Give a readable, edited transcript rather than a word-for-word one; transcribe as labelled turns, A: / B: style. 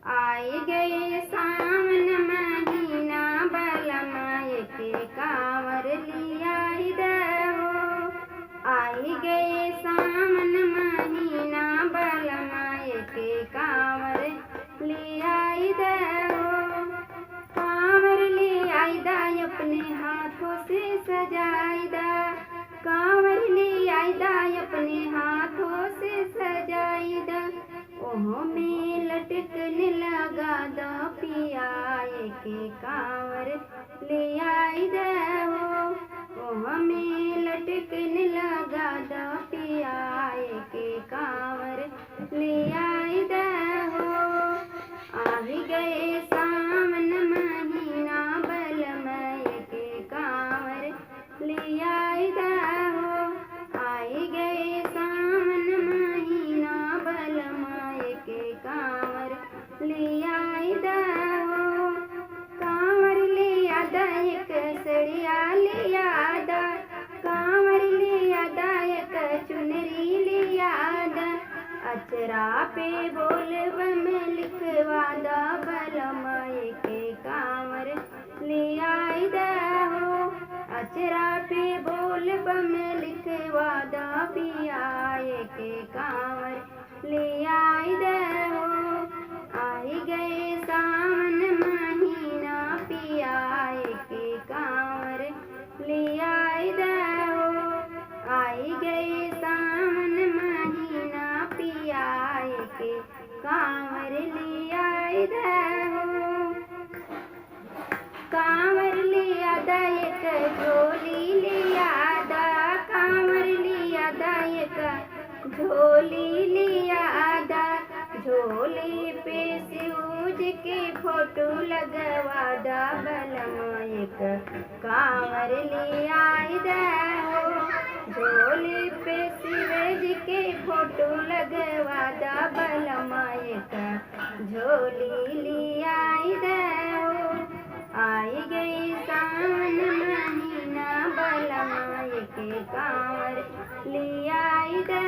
A: आई गए सावन महीना बलमाए के कांवर लिया हो। आई गए सावन महीना बलमाए के कांवर लिया हो। कांवर लिया अपने हाथों से सजाईदा, कांवर लिया अपने हाथों से सजाईदा। ओह में लटकने लगा दो पियाए के कांवर ले आईदा हो। ओह में लटकने लगा दो पियाए के कांवर ले आईदा हो। आ भी गए सावन महीना बलमाए के कांवर ले आईदा हो। आई गए सावन महीना बलमाए के कांवर ले आईदा हो। कांवर ले आदा एक सड़िया ले आदा, कांवर ले आदा एक चुनरी ले आदा। अचरा पे बोल बम लिखवादा बलमाए के कांवर ले आईदा हो। अचरा पे बोल बम लिखवादा पियाए के कांवर ले आईदा हो। आई गए सावन महीना पियाए के कांवर ले आईदा हो। आई गए सावन महीना पियाए के कांवर ले आईदा हो। कांवर ले आदा एक झोली ले आदा, कांवर ले आदा एक झोली ले आदा। झोली पे शिवज के फोटो लगवादा बलमाए का कांवर ले आईदा हो। झोली पे शिवज के फोटो लगवादा बलमाए का झोली ले आईदा हो। आई गई सावन महीना बलमाए के कांवर ले आईदा